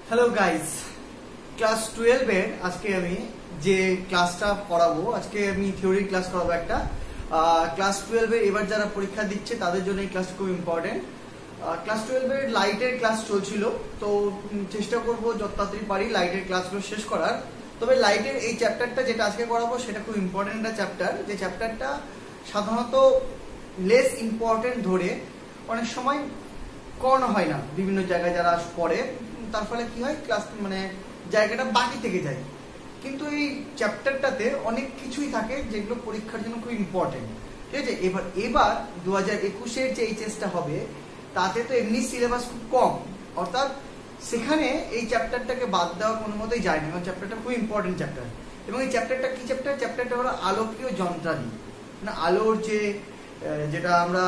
Hello guys, class 12 এর আজকে আমি যে ক্লাসটা পড়াবো, আজকে আমি থিওরি ক্লাস করাবো একটা। ক্লাস 12 এর এবার যারা পরীক্ষা দিচ্ছে তাদের জন্য এই ক্লাস খুব ইম্পর্টেন্ট। ক্লাস 12 এর লাইটের ক্লাস চলছিল, তো চেষ্টা করব যত তাড়াতাড়ি পারি লাইটের ক্লাসগুলো শেষ করার। তবে লাইটের এই চ্যাপ্টারটা যেটা আজকে করাবো সেটা খুব ইম্পর্টেন্ট একটা চ্যাপ্টার, যে চ্যাপ্টারটা সাধারণত লেস ইম্পর্টেন্ট ধরে অনেক সময় করানো হয় না বিভিন্ন জায়গায় যারা পড়ে, তার ফলে কি হয় ক্লাস মানে জায়গাটা বাকি থেকে যায়। কিন্তু এই চ্যাপ্টারটাতে অনেক কিছুই থাকে যেগুলো পরীক্ষার জন্য খুব ইম্পর্টেন্ট, ঠিক আছে। এবার 2021-এর যে এইচএসটা হবে তাতে তো এমনি সিলেবাস খুব কম, অর্থাৎ সেখানে এই চ্যাপ্টারটাকে বাদ দেওয়া কোনো মতেই যায় না, কারণ চ্যাপ্টারটা খুব ইম্পর্টেন্ট চ্যাপ্টার। এবং এই চ্যাপ্টারটা কি চ্যাপ্টারটা হলো আলোকীয় যন্ত্রাদি, মানে আলোর যেটা আমরা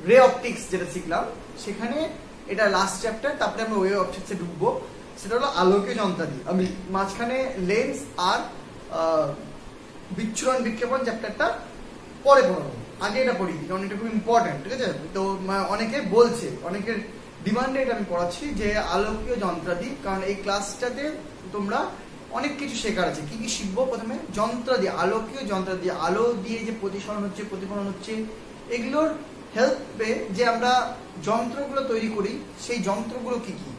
রে অপটিক্স যেটা শিখলাম সেখানে এটা লাস্ট চ্যাপ্টার। তারপরে আমরা ওয়ে অপটিক্সে ঢুকবো, সেটা হলো আলোকীয় যন্ত্রাদি। আমি মাঝখানে লেন্স আর বিচ্ছুরণ বিক্ষেপণ চ্যাপ্টারটা পরে পড়াবো, আগে এটা পড়ি কারণ এটা খুব ইম্পর্টেন্ট, ঠিক আছে। তো অনেকে বলছে, অনেকের ডিমান্ডে এটা আমি পড়াচ্ছি যে আলোকীয় যন্ত্রাদি, কারণ এই ক্লাসটাতে তোমরা অনেক কিছু শেখার আছে। কি কি শিখবো? প্রথমে যন্ত্রাদি, আলোকীয় যন্ত্রাদি, আলো দিয়ে যে প্রতিসরণ হচ্ছে, প্রতিফলন হচ্ছে, এগুলোর হেল্পে যে আমরা যন্ত্রগুলো তৈরি করি, সেই যন্ত্রগুলো কি কি।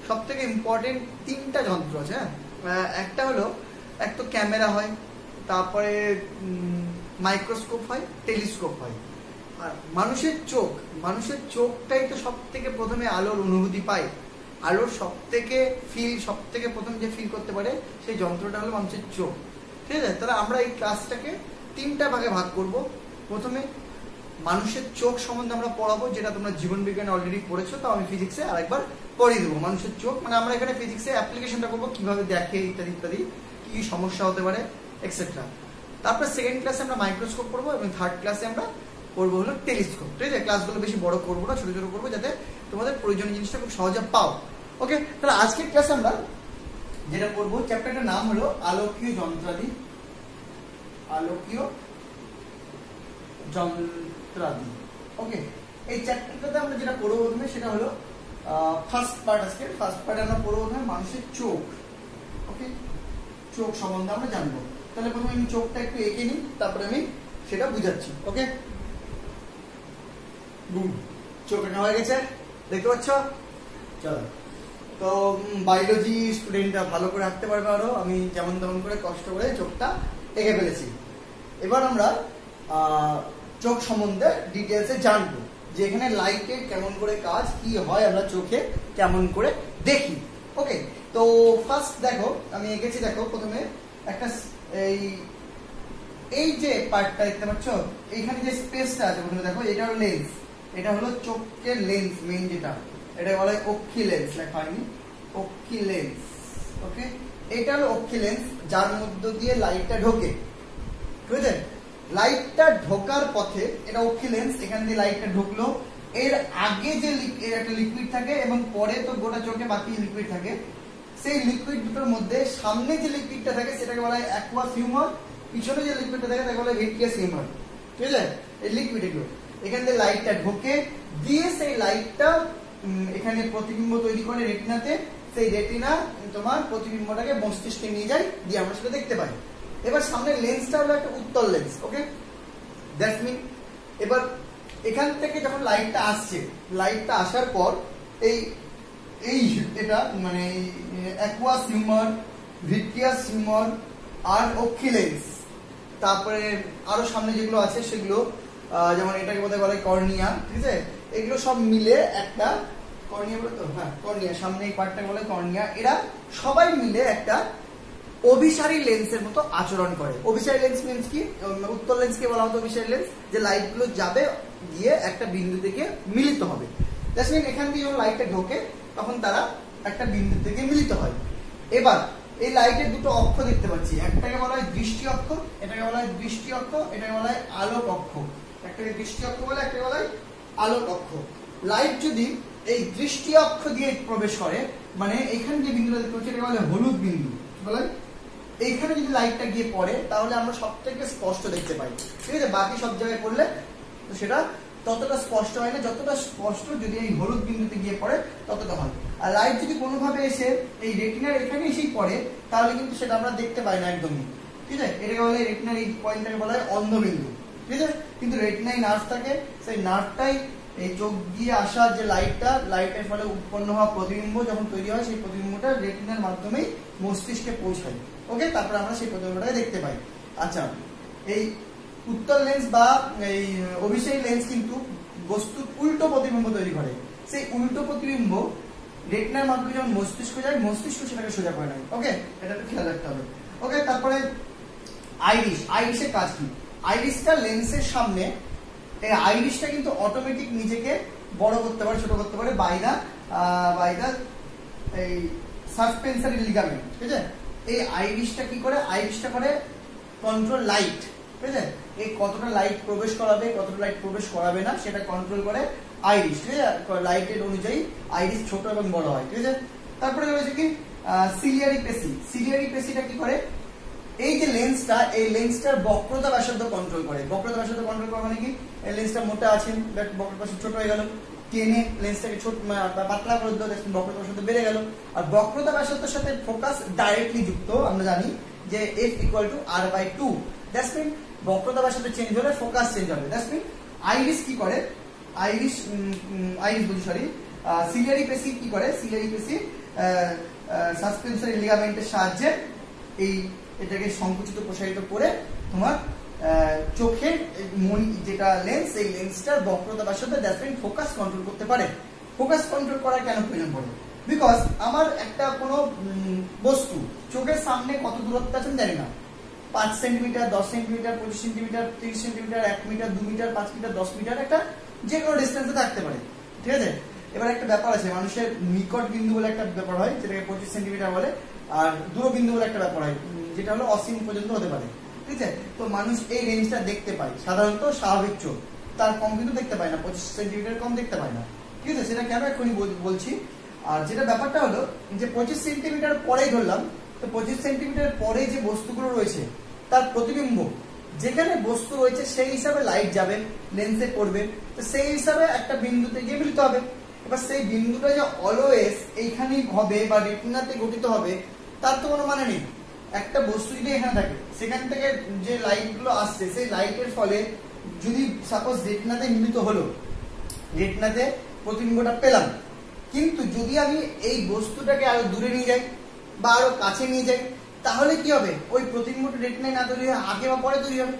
সব থেকে ইম্পর্টেন্ট তিনটা যন্ত্র আছে। একটা হলো, এক তো ক্যামেরা হয়, তারপরে মাইক্রোস্কোপ হয়, টেলিস্কোপ হয়। আর মানুষের চোখটাই তো সব থেকে প্রথমে আলোর অনুভূতি পায়। আলোর সব থেকে প্রথম যে ফিল করতে পারে সেই যন্ত্রটা হলো মানুষের চোখ, ঠিক আছে। তাহলে আমরা এই ক্লাসটাকে তিনটা ভাগে ভাগ করব। প্রথমে মানুষের চোখ সম্বন্ধে আমরা পড়াবো, যেটা তোমরা জীবন বিজ্ঞানে অলরেডি পড়েছো, তো আমি ফিজিক্সে আরেকবার পড়িয়ে দেবো। মানুষের চোখ মানে আমরা এখানে ফিজিক্সে অ্যাপ্লিকেশনটা করবো, কিভাবে দেখে ইত্যাদি ইত্যাদি, কি কি সমস্যা হতে পারে এক্সেট্রা। তারপর সেকেন্ড ক্লাসে আমরা মাইক্রোস্কোপ পড়বো এবং থার্ড ক্লাসে আমরা পড়বো হলো টেলিস্কোপ, ঠিক আছে। ক্লাসগুলো বেশি বড় করবো না, ছোট ছোট করবো, যাতে তোমাদের প্রয়োজনীয় জিনিসটা খুব সহজে পাও। ওকে, তাহলে আজকের ক্লাসে আমরা যেটা পড়বো, চ্যাপ্টারটার নাম হলো আলোকীয় যন্ত্রাদি। আলোকীয় যন্ত্রাদি, ওকে। এই চ্যাপ্টারটাতে আমরা যেটা পড়বো প্রথমে সেটা হলো ফার্স্ট পার্ট। আজকে ফার্স্ট পার্টে আমরা পড়বো প্রথমে মানুষের চোখ, ওকে। চোখ সম্বন্ধে আমরা জানবো। তাহলে প্রথমে আমি চোখটা একটু এঁকে নিই, তারপরে আমি সেটা বুঝাচ্ছি, ওকে। চোখ আঁকা হয়ে গেছে, দেখতে পাচ্ছ? চলো, তো বায়োলজি স্টুডেন্টরা ভালো করে আঁকতে পারবে আরো। আমি যেমন তেমন করে কষ্ট করে চোখটা এঁকে ফেলেছি। এবার আমরা চোখ সম্বন্ধে ডিটেলসে জানবো, যে এখানে লাইটের কেমন করে কাজ, কি হয়, আমরা চোখে কেমন করে দেখি, ওকে। তো ফার্স্ট দেখো আমি এঁকেছি, দেখো প্রথমে একটা এই যে পার্টটা দেখতে পাচ্ছ, এইখানে যে স্পেসটা আছে প্রথমে দেখো, এটা হলো লেন্স, এটা হলো চোখের লেন্স মেইন যেটা, এটা বলা হয় অক্ষি লেন্স, লেখা হয়নি, অক্ষি লেন্স, ওকে। এটা হলো অক্ষি লেন্স, যার মধ্য দিয়ে লাইটটা ঢোকে, ঠিক আছে। লাইটটা ঢোকার পথে, এটা অক্ষি লেন্স, এখান দিয়ে লাইটটা ঢুকলো, এর আগে যে একটা লিকুইড থাকে এবং পরে তো গোটা চোখে বাকি লিকুইড থাকে, সেই লিকুইড দুটোর মধ্যে সামনে যে লিকুইডটা থাকে সেটাকে বলা হয় অ্যাকুয়াস হিউমার, পিছনে যে লিকুইডটা থাকে তাকে বলা হয় ভিট্রিয়াস হিউমার, ঠিক আছে। এই লিকুইড এগুলো এখান দিয়ে লাইটটা ঢোকে, দিয়ে সেই লাইটটা এখানে প্রতিবিম্ব তৈরি করে রেটিনাতে, সেই রেটিনা তোমার প্রতিবিম্বটাকে মস্তিষ্কে নিয়ে যায়, দিয়ে আমরা সেটা দেখতে পাই। এবার সামনে লেন্সটা হলো একটা উত্তল লেন্স, ওকে, দ্যাটস মিন। এবার এখান থেকে যখন লাইটটা আসছে, লাইটটা আসার পর এই এটা মানে অ্যাকুয়াস হিউমার, ভিট্রিয়াস হিউমার আর অক্ষি লেন্স, তারপরে আরো সামনে যেগুলো আছে সেগুলো যেমন এটাকে বলা হয় কর্নিয়া, ঠিক আছে। এগুলো সব মিলে একটা কর্নিয়া বলে তো, হ্যাঁ কর্নিয়া, সামনে এই পার্টটাকে বলে কর্নিয়া। এরা সবাই মিলে একটা অভিসারী লেন্সের মতো আচরণ করে। অভিসারী লেন্স মিন্স কি? উত্তল লেন্সকে বলা হতো অভিসারী লেন্স, যে লাইট গুলো যাবে গিয়ে একটা বিন্দু থেকে মিলিত হবে। দ্যাটস মিন এখান দিয়ে যখন লাইটটা ঢোকে তখন তারা একটা বিন্দু থেকে মিলিত হয়। এবার এই লাইটের দুটো অক্ষ দেখতে পাচ্ছি, একটাকে বলা হয় দৃষ্টি অক্ষ, এটাকে বলা হয় দৃষ্টি অক্ষ, এটাকে বলা হয় আলোক অক্ষ। একটাকে দৃষ্টি অক্ষ বলে, একটাকে বলা হয় আলোক অক্ষ। লাইট যদি এই দৃষ্টি অক্ষ দিয়ে প্রবেশ করে, মানে এখানে যে বিন্দুটা দেখতে পাচ্ছি এটাকে বলা হয় হলুদ বিন্দু, বলে এইখানে যদি লাইটটা গিয়ে পড়ে তাহলে আমরা সব থেকে স্পষ্ট দেখতে পাই, ঠিক আছে। বাকি সব জায়গায় পড়লে তো সেটা ততটা স্পষ্ট হয় না, যতটা স্পষ্ট যদি এই হলুদ বিন্দুতে গিয়ে পড়ে ততটা হয়। আর লাইট যদি কোনোভাবে এসে এই রেটিনার এখানে এসেই পড়ে তাহলে কিন্তু সেটা আমরা দেখতে পাই না একদমই, ঠিক আছে। এটাকে বলা হয় রেটিনার এই পয়েন্টটাকে বলা হয় অন্ধবিন্দু, ঠিক আছে। কিন্তু রেটিনায় নার্ভ থাকে, সেই নার্ভটাই এই চোখ দিয়ে আসা যে লাইটের ফলে উৎপন্ন হওয়া প্রতিবিম্ব যখন তৈরি হয় সেই প্রতিবিম্বটা রেটিনার মাধ্যমেই মস্তিষ্কে পৌঁছায়। ওকে, তারপরে আমরা সেই প্রতিবিম্বটাকে দেখতে পাই। আচ্ছা, এই উত্তল লেন্স বা এই অভিষেক লেন্স কিন্তু বস্তুর উল্টো প্রতিবিম্ব তৈরি করে। সেই উল্টো প্রতিবিম্ব রেটিনার মাধ্যমে যখন মস্তিষ্ক যায়, মস্তিষ্ক সেটাকে সোজা করে নেয়। ওকে, এটা একটু খেয়াল রাখতে হবে। ওকে, তারপরে আইরিশের কাজ কি? আইরিশটা লেন্সের সামনে, এই আইরিশটা কিন্তু অটোমেটিক নিজেকে বড় করতে পারে, ছোট করতে পারে বাই দা এই সাসপেন্সারি লিগামেন্ট, ঠিক আছে। এই আইরিশটা কি করে? আইরিশটা করে কন্ট্রোল লাইট, ঠিক আছে। এই কতটা লাইট প্রবেশ করাবে, কতটা লাইট প্রবেশ করাবে না সেটা কন্ট্রোল করে আইরিশ, ঠিক আছে। লাইটের অনুযায়ী আইরিশ ছোট এবং বড় হয়, ঠিক আছে। তারপরে রয়েছে কি সিলিয়ারি পেশি। সিলিয়ারি পেশিটা কি করে? এই যে লেন্সটা, এই লেন্সটার বক্রতা ব্যাসার্ধ কন্ট্রোল করে। বক্রতা ব্যাসার্ধ কন্ট্রোল করে মানে কি? এই লেন্সটা মোটা আছে, বক্রতা ব্যাসার্ধ ছোট হয়ে গেল, টেনে লেন্সটাকে ছোট পাতলা করে দিল, বক্রতা ব্যাসার্ধ বেড়ে গেল। আর বক্রতা ব্যাসার্ধের সাথে ফোকাস ডাইরেক্টলি যুক্ত, আমরা জানি যে F = R/2। দ্যাটস মিন বক্রতা ব্যাসার্ধ চেঞ্জ হলে ফোকাস চেঞ্জ হবে। দ্যাটস মিন আইরিশ কি করে? সিলিয়ারি পেশি কি করে? সিলিয়ারি পেশি সাসপেন্সারি লিগামেন্টের সাহায্যে এটাকে সংকুচিত প্রসারিত করে তোমার চোখের যেটা লেন্স, এই লেন্সটার বক্রতা ব্যাসার্ধ দ্যাটস মিন ফোকাস কন্ট্রোল করতে পারে। ফোকাস কন্ট্রোল করার কেন প্রয়োজন পড়ে? বিকজ আমার একটা কোনো বস্তু চোখের সামনে কত দূরত্ব আছে জানি না, 5 centimetre, 10 centimetre, 25 centimetre, 30 centimetre, 1 metre, 2 metre, 5 metre, 10 metre, একটা যে কোনো ডিস্টেন্সে থাকতে পারে, ঠিক আছে। এবার একটা ব্যাপার আছে, মানুষের নিকট বিন্দু বলে একটা ব্যাপার হয় যেটাকে 25 সেন্টিমিটার বলে, আর দূর বিন্দু বলে একটা ব্যাপার হয় যেটা হলো অসীম পর্যন্ত হতে পারে, ঠিক আছে। তো মানুষ এই রেঞ্জটা দেখতে পায় সাধারণত, স্বাভাবিক চোখ তার কম কিন্তু দেখতে পায় না, 25 সেন্টিমিটার কম দেখতে পায় না, ঠিক আছে। সেটা কেন এখনই বলছি। আর যেটা ব্যাপারটা হলো যে 25 সেন্টিমিটার পরেই ধরলাম, তো 25 সেন্টিমিটার পরে যে বস্তুগুলো রয়েছে তার প্রতিবিম্ব যেখানে বস্তু রয়েছে সেই হিসাবে লাইট যাবে, লেন্সে পড়বে, তো সেই হিসাবে একটা বিন্দুতে গিয়ে মিলিত হবে। এবার সেই বিন্দুটা যে অলওয়েজ এইখানেই হবে বা রেটিনাতে গঠিত হবে তার তো কোনো মানে নেই। একটা বস্তু যদি এখানে থাকে, সেখান থেকে যে লাইটগুলো আসছে সেই লাইটের ফলে যদি সাপোজ রেটিনাতে মিলিত হলো, রেটিনাতে প্রতিবিম্বটা পেলাম, কিন্তু যদি আমি এই বস্তুটাকে আরো দূরে নিয়ে যাই বা আরো কাছে নিয়ে যাই তাহলে কি হবে? ওই প্রতিবিম্বটা রেটিনায় না তৈরি হয়, আগে বা পরে তৈরি হবে,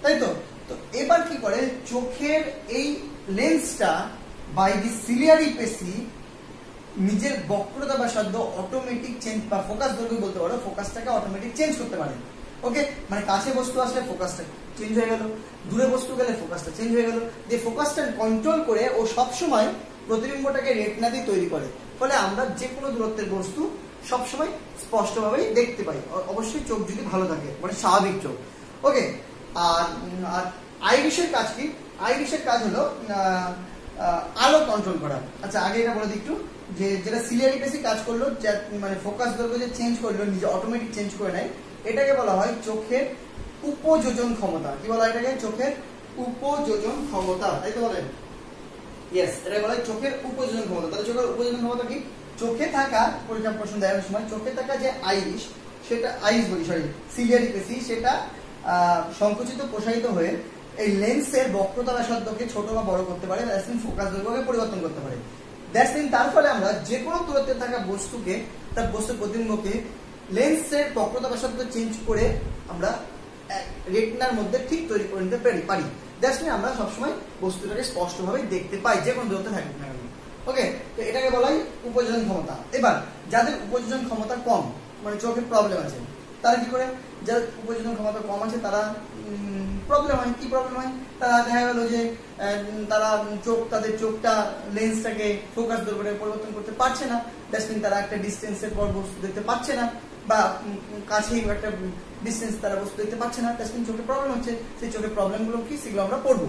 তাই তো। তো এবার কি করে চোখের এই লেন্সটা বাই দি সিলিয়ারি পেশি নিজের বক্রতা ব্যাসার্ধ অটোমেটিক চেঞ্জ বা ফোকাস দৈর্ঘ্য বলতে পারো, ফোকাসটাকে অটোমেটিক চেঞ্জ করতে পারে। ওকে, মানে কাছে বস্তু আসলে ফোকাসটা চেঞ্জ হয়ে গেল, দূরে বস্তু গেলে ফোকাসটা চেঞ্জ হয়ে গেল, যে ফোকাসটা কন্ট্রোল করে ও সবসময় প্রতিবিম্বটাকে রেটিনাতেই তৈরি করে, ফলে আমরা যে কোনো দূরত্বের বস্তু সবসময় স্পষ্টভাবেই দেখতে পাই, অবশ্যই চোখ যদি ভালো থাকে, মানে স্বাভাবিক চোখ। ওকে, আর আইরিশের কাজ কি? আইরিশের কাজ হলো আলো কন্ট্রোল করা। আচ্ছা, আগে এটা বলে দিই একটু, যে যেটা সিলিয়ারি পেশি কাজ করলো, মানে ফোকাস দৈর্ঘ্য যে চেঞ্জ করলো, নিজে অটোমেটিক চেঞ্জ করে নেয়, এটাকে বলা হয় চোখের উপযোজন ক্ষমতা। কি বলা হয় এটাকে? চোখের উপযোজন ক্ষমতা, তাই তো বলেন? ইয়েস, এটা বলা হয় চোখের উপযোজন ক্ষমতা। তাহলে চোখের উপযোজন ক্ষমতা কি? চোখে থাকা, পরীক্ষা প্রশ্ন দেওয়ার সময় চোখে থাকা যে আইরিশ, সেটা সিলিয়ারি পেশি, সেটা সংকুচিত প্রসারিত হয়ে এই লেন্সের বক্রতা ব্যাসার্ধকে ছোট বা বড় করতে পারে, দ্যাটস মিন ফোকাস দৈর্ঘ্যকে পরিবর্তন করতে পারে। দ্যাটস মিন তার ফলে আমরা যে কোনো দূরত্বে থাকা বস্তুকে, তার বস্তুর প্রতিবিম্বকে লেন্সের বক্রতা ব্যাসার্ধ চেঞ্জ করে আমরা রেটিনার মধ্যে ঠিক তৈরি করে নিতে পারি। দ্যাটস মিন আমরা সবসময় বস্তুটাকে স্পষ্টভাবে দেখতে পাই, যে কোনো দূরত্বে থাকুক না কেন। ওকে, তো এটাকে বলা হয় উপযোজন ক্ষমতা। এবার যাদের উপযোজন ক্ষমতা কম, মানে চোখের প্রবলেম আছে, তারা কি করে? যাদের উপযোজন ক্ষমতা কম আছে তারা প্রবলেম হয়। কি প্রবলেম হয়? তারা দেখা গেল যে তাদের চোখটা লেন্সটাকে ফোকাস দৈর্ঘ্যে পরিবর্তন করতে পারছে না, দ্যাটস মিন তারা একটা ডিস্টেন্সের পর বস্তু দেখতে পাচ্ছে না, বা কাছেই একটা ডিস্টেন্স তারা বস্তু দেখতে পাচ্ছে না, দ্যাটস মিন চোখের প্রবলেম হচ্ছে। সেই চোখের প্রবলেমগুলো কি, সেগুলো আমরা পড়বো।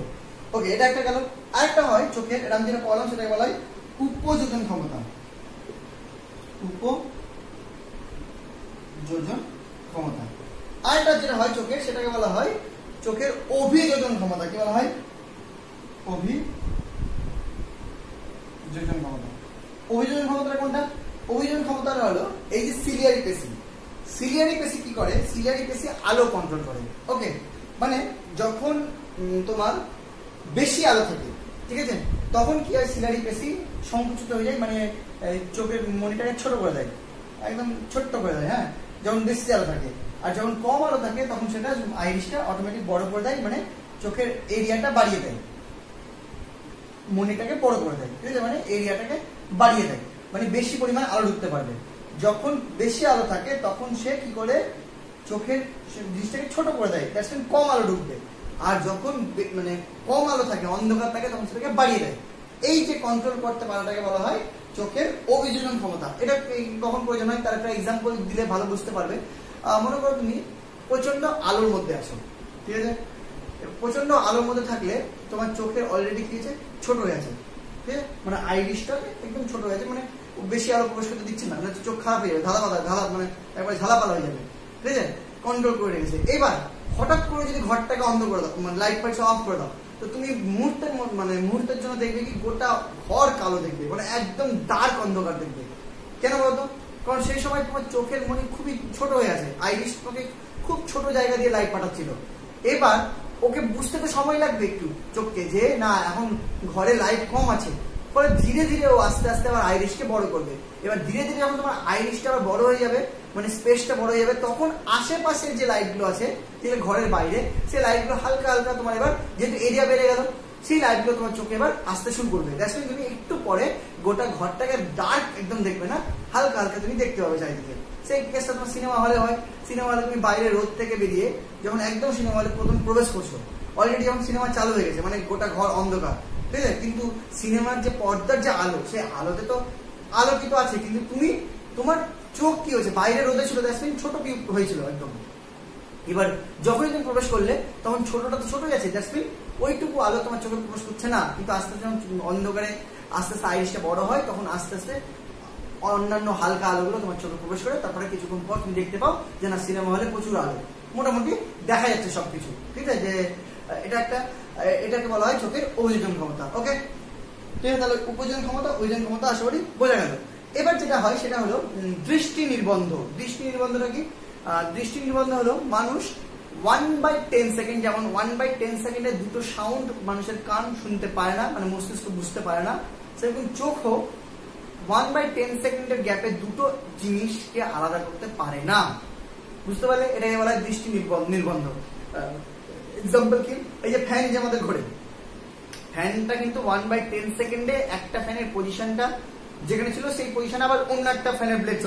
ওকে, এটা একটা গেল। আরেকটা হয় চোখের, এটা আমি যেটা পড়লাম সেটাকে বলা হয় উপযোজন ক্ষমতা। উপযোজন ক্ষমতা। আরেকটা যেটা হয় চোখের, সেটাকে বলা হয় চোখের অভিযোজন ক্ষমতা। কি বলা হয়? অভিযোজন ক্ষমতা। অভিযোজন ক্ষমতাটা কোনটা? অভিযোজন ক্ষমতাটা হলো এই যে সিলিয়ারি পেশি। সিলিয়ারি পেশি কি করে? সিলিয়ারি পেশি আলো কন্ট্রোল করে। ওকে, মানে যখন তোমার বেশি আলো থাকে, ঠিক আছে, তখন কি হয়, সিলিয়ারি পেশি সংকুচিত হয়ে যায়, মানে চোখের মনিটরে ছোট করে দেয়, একদম ছোট্ট করে দেয়। হ্যাঁ, যখন বেশি আলো থাকে। আর যখন কম আলো থাকে তখন সেটা আইরিশটা অটোমেটিক বড় করে দেয়, মানে চোখের এরিয়াটা বাড়িয়ে দেয়, মনিটাকে বড় করে দেয়, ঠিক আছে, মানে এরিয়াটাকে বাড়িয়ে দেয়, মানে বেশি পরিমাণ আলো ঢুকতে পারবে। যখন বেশি আলো থাকে তখন সে কি করে, চোখের জিনিসটাকে ছোট করে দেয়, দ্যাটস মিন কম আলো ঢুকবে। আর যখন মানে কম আলো থাকে, অন্ধকার থাকে, তখন সেটাকে বাড়িয়ে দেয়। এই যে কন্ট্রোল করতে পারাটাকে বলা হয় চোখের অভিযোজন ক্ষমতা। এটা কখন প্রয়োজন হয় তার একটা এক্সাম্পল দিলে ভালো বুঝতে পারবে। মনে করো তুমি প্রচন্ড আলোর মধ্যে আছো, ঠিক আছে, প্রচন্ড আলোর মধ্যে থাকলে তোমার চোখের অলরেডি কি হয়েছে, ছোট হয়ে আছে, ঠিক আছে, মানে আইরিশটা একদম ছোট হয়ে আছে, মানে বেশি আলো প্রবেশ করতে দিচ্ছে না, মানে চোখ খারাপ হয়ে যাবে, ধালা মানে একবার ঝালাপালা হয়ে যাবে, ঠিক আছে, কন্ট্রোল করে রেখেছে। এবার হঠাৎ করে যদি ঘরটাকে অন্ধ করে দাও, মানে লাইট ফাইট অফ করে দাও, তো তুমি মুহূর্তের জন্য দেখবে কি গোটা ঘর কালো দেখবে, মানে একদম ডার্ক অন্ধকার দেখবে। কেন বলতো? কারণ সেই সময় তোমার চোখের মনি খুবই ছোট হয়ে আছে, আইরিশ তোমাকে খুব ছোট জায়গা দিয়ে লাইট পাঠাচ্ছিল। এবার ওকে বুঝতে তো সময় লাগবে একটু চোখকে, যে না এখন ঘরে লাইট কম আছে, ফলে ধীরে ধীরে ও আস্তে আস্তে আবার আইরিশকে বড় করবে। এবার ধীরে ধীরে যখন তোমার আইরিশটা আবার বড় হয়ে যাবে, মানে স্পেসটা বড় হয়ে যাবে, তখন আশেপাশের যে লাইটগুলো আছে, যেগুলো ঘরের বাইরে, সেই লাইটগুলো হালকা হালকা তোমার এবার যেহেতু এরিয়া বেড়ে গেল, সেই লাইটগুলো তোমার চোখে এবার আসতে শুরু করবে। দ্যাটস মিন তুমি একটু পরে গোটা ঘরটাকে ডার্ক একদম দেখবে না, হালকা হালকা তুমি দেখতে পাবে চারিদিকে। সেই কেসটা তোমার সিনেমা হলে হয়। সিনেমা হলে তুমি বাইরে রোদ থেকে বেরিয়ে যখন একদম সিনেমা হলে প্রথম প্রবেশ করছো, অলরেডি যখন সিনেমা চালু হয়ে গেছে, মানে গোটা ঘর অন্ধকার, ঠিক আছে, কিন্তু সিনেমার যে পর্দার যে আলো, সেই আলোতে তো আলোকিত আছে, কিন্তু তুমি তোমার চোখ কি হয়েছে, বাইরে রোদে ছিল, দ্যাটস মিন ছোট কি হয়েছিল একদম। এবার যখনই তুমি প্রবেশ করলে তখন ছোটটা তো ছোট গেছে, দ্যাটস মিন ওইটুকু আলো তোমার চোখে প্রবেশ করছে না, কিন্তু আস্তে আস্তে যখন অন্ধকারে আস্তে আস্তে আইরিশটা বড় হয়, তখন আস্তে আস্তে অন্যান্য হালকা আলোগুলো তোমার চোখে প্রবেশ করে, তারপরে কিছুক্ষণ পর তুমি দেখতে পাও যে না সিনেমা হলে প্রচুর আলো, মোটামুটি দেখা যাচ্ছে সবকিছু, ঠিক আছে, যে এটাকে বলা হয় চোখের অভিযোজন ক্ষমতা। ওকে, ঠিক আছে, তাহলে উপযোজন ক্ষমতা, অভিযোজন ক্ষমতা আশা করি বোঝা গেল। এবার যেটা হয় সেটা হলো দৃষ্টি নির্বন্ধ। দৃষ্টি নির্বন্ধটা কি? দৃষ্টি নির্বন্ধ হলো মানুষ 1/10 সেকেন্ড, যেমন 1/10 সেকেন্ডে দুটো সাউন্ড মানুষের কান শুনতে পায় না, মানে মস্তিষ্ক বুঝতে পারে না, সেরকম চোখও 1/10 সেকেন্ডের গ্যাপে দুটো জিনিসকে আলাদা করতে পারে না। বুঝতে পারলে? এটাকে বলা হয় দৃষ্টি নির্বন্ধ। এক্সাম্পল কি? এই যে ফ্যান যে আমাদের ঘোরে, ফ্যানটা কিন্তু 1/10 সেকেন্ডে একটা ফ্যানের পজিশনটা যেখানে ছিল সেই পজিশনে আবার অন্য একটা ফ্যানের ব্লেড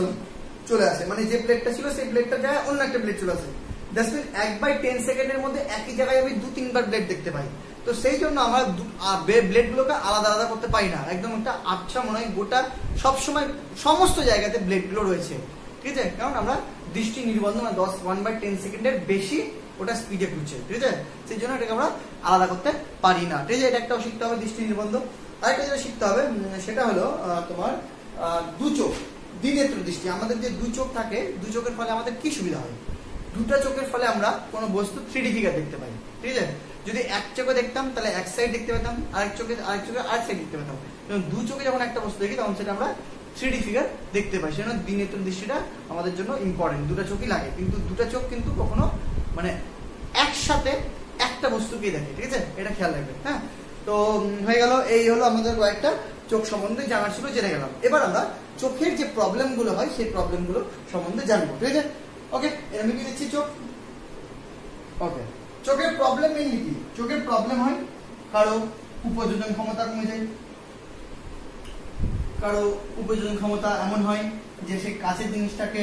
চলে আসে, মানে যে ব্লেডটা ছিল সেই ব্লেডটা জায়গায় অন্য একটা ব্লেড চলে আসে। দ্যাটস মিন 1/10 সেকেন্ডের মধ্যে একই জায়গায় আমি 2-3বার ব্লেড দেখতে পাই। তো সেই জন্য আমরা ব্লেডগুলোকে আলাদা আলাদা করতে পারি না, একদম একটা আবছা মনে হয় গোটা সবসময় সমস্ত জায়গাতে ব্লেডগুলো রয়েছে, ঠিক আছে, কারণ আমরা দৃষ্টি নির্বন্ধ, মানে 1/10 সেকেন্ডের বেশি ওটা স্পিডে ঘুরছে, ঠিক আছে, সেই জন্য এটাকে আমরা আলাদা করতে পারি না, ঠিক আছে, এটা একটাও শিখতে হবে দৃষ্টি নির্বন্ধ। আরেকটা যেটা শিখতে হবে সেটা হলো তোমার দু চোখ, দ্বিনেত্র দৃষ্টি। আমাদের যে দুই চোখ থাকে, দুই চোখের ফলে আমাদের কি সুবিধা হয়? দুটা চোখের ফলে আমরা কোনো বস্তু 3D ফিগার দেখতে পাই, ঠিক আছে, যদি এক চোখে দেখতাম তাহলে এক সাইড দেখতে পেতাম, আরেক চোখে আরেক সাইড দেখতে পেতাম, এবং দু চোখে যখন একটা বস্তু দেখি তখন সেটা আমরা 3D ফিগার দেখতে পাই। সেজন্য দ্বিনেত্র দৃষ্টিটা আমাদের জন্য ইম্পর্টেন্ট, দুটা চোখই লাগে, কিন্তু দুটা চোখ কিন্তু কখনো মানে একসাথে একটা বস্তুকে দেখে, ঠিক আছে, এটা খেয়াল রাখবে। হ্যাঁ, তো হয়ে গেল, এই হলো আমাদের কয়েকটা চোখ সম্বন্ধে জানার ছিল, জেনে গেলাম। এবার আমরা চোখের যে প্রবলেমগুলো হয় সেই প্রবলেমগুলো সম্বন্ধে জানবো, ঠিক আছে। ওকে, আমি কি দিচ্ছি চোখ। ওকে, চোখের প্রবলেম মেইনলি কি? চোখের প্রবলেম হয় কারো উপযোজন ক্ষমতা কমে যায়, কারো উপযোজন ক্ষমতা এমন হয় যে সে কাছের জিনিসটাকে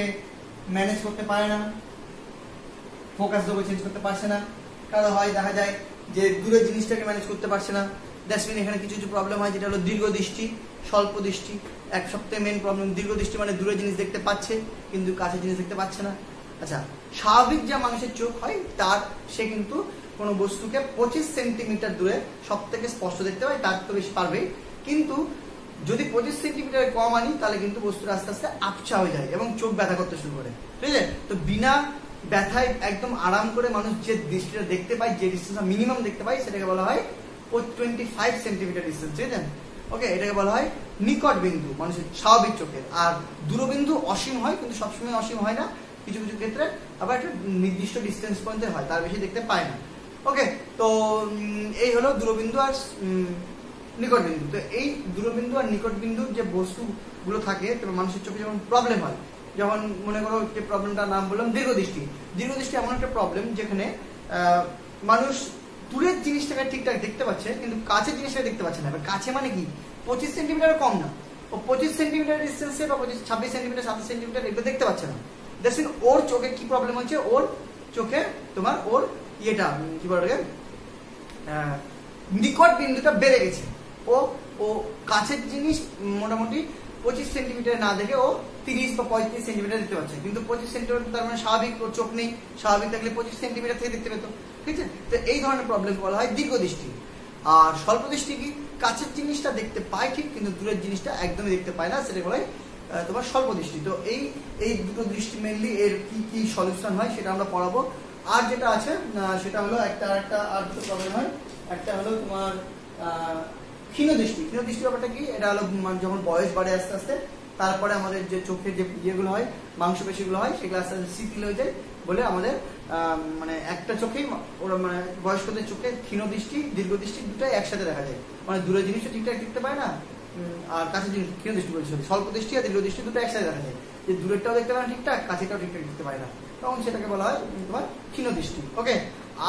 ম্যানেজ করতে পারে না, ফোকাস দেবো চেঞ্জ করতে পারছে না, কারো হয় দেখা যায় যে দূরের জিনিসটাকে ম্যানেজ করতে পারছে না। দ্যাটস মিন এখানে কিছু কিছু প্রবলেম হয়, যেটা হলো দীর্ঘ দৃষ্টি, স্বল্প দৃষ্টি। এক সপ্তাহে মেন প্রবলেম দীর্ঘ দৃষ্টি, মানে দূরের জিনিস দেখতে পাচ্ছে কিন্তু কাছের জিনিস দেখতে পাচ্ছে না। আচ্ছা, স্বাভাবিক যা মানুষের চোখ হয় তার, সে কিন্তু কোনো বস্তুকে 25 সেন্টিমিটার দূরে সব থেকে স্পষ্ট দেখতে পায়, তার তো বেশি পারবে, কিন্তু যদি 25 সেন্টিমিটার কম আনি তাহলে কিন্তু বস্তুটা আস্তে আস্তে আবছা হয়ে যায় এবং চোখ ব্যথা করতে শুরু করে, ঠিক আছে। তো বিনা ব্যথায় একদম আরাম করে মানুষ যে দৃষ্টিটা দেখতে পায়, যে দৃষ্টিটা মিনিমাম দেখতে পায়, সেটাকে বলা হয় 25 সেন্টিমিটার ডিস্টেন্স, ঠিক আছে? ওকে, এটাকে বলা হয় নিকট বিন্দু মানুষের স্বাভাবিক চোখের। আর দূরবিন্দু অসীম হয়, কিন্তু সবসময় অসীম হয় না, কিছু কিছু ক্ষেত্রে আবার একটা নির্দিষ্ট ডিস্টেন্স পর্যন্ত হয়, তার বেশি দেখতে পায় না। ওকে, তো এই হলো দূরবিন্দু আর নিকট বিন্দু। তো এই দূরবিন্দু আর নিকট বিন্দুর যে বস্তুগুলো থাকে, তবে মানুষের চোখে যখন প্রবলেম হয়, যখন মনে করো যে প্রবলেমটার নাম বললাম দীর্ঘদৃষ্টি। দীর্ঘদৃষ্টি এমন একটা প্রবলেম যেখানে মানুষ দূরের জিনিসটাকে ঠিকঠাক দেখতে পাচ্ছে, কিন্তু কাছের জিনিসটাকে দেখতে পাচ্ছে না। এবার কাছে মানে কি, 25 সেন্টিমিটার কম না, ও 25 সেন্টিমিটার ডিস্টেন্সে বা 26 সেন্টিমিটার 27 সেন্টিমিটার এগুলো দেখতে পাচ্ছে না। দেখছেন ওর চোখে কি প্রবলেম হচ্ছে, ওর চোখে তোমার ওর ইয়েটা কি বলে নিকট বিন্দুটা বেড়ে গেছে। ও ও কাছের জিনিস মোটামুটি 25 সেন্টিমিটার না দেখে ও 30 বা 35 সেন্টিমিটার দেখতে পাচ্ছে, কিন্তু 25 সেন্টিমিটার তার মানে স্বাভাবিক ওর চোখ নেই, স্বাভাবিক থাকলে 25 সেন্টিমিটার থেকে দেখতে পেত, ঠিক আছে? তো এই ধরনের প্রবলেম বলা হয় দীর্ঘদৃষ্টি। আর স্বল্প দৃষ্টি কি, কাছের জিনিসটা দেখতে পায় ঠিক, কিন্তু দূরের জিনিসটা একদমই দেখতে পায় না, সেটা বলে তোমার স্বল্প দৃষ্টি। তো এই দুটো দৃষ্টি মেনলি এর কি কি সলিউশন হয় সেটা আমরা পড়াবো। আর যেটা আছে সেটা হলো একটা আর দুটো প্রবলেম হয়। একটা হলো তোমার ক্ষীণদৃষ্টি। ক্ষীণদৃষ্টি ব্যাপারটা কি, এটা হলো যখন বয়স বাড়ে আস্তে আস্তে, তারপরে আমাদের যে চোখের যে ইয়েগুলো হয়, মাংসপেশিগুলো হয়, সেগুলো আস্তে আস্তে শিথিল হয়ে যায় বলে আমাদের মানে একটা চোখেই ওরা মানে বয়স্কদের চোখে ক্ষীণদৃষ্টি দীর্ঘদৃষ্টি দুটাই একসাথে দেখা যায়, মানে দূরের জিনিসটা ঠিকঠাক দেখতে পায় না, আর কাছের জিনিস ক্ষীণদৃষ্টি বলছি, স্বল্প দৃষ্টি আর দীর্ঘদৃষ্টি দুটো একসাথে দেখা যায়, যে দূরেরটাও দেখতে পায় না ঠিকঠাক, কাছেরটাও ঠিকঠাক দেখতে পায় না, তখন সেটাকে বলা হয় তোমার ক্ষীণদৃষ্টি। ওকে,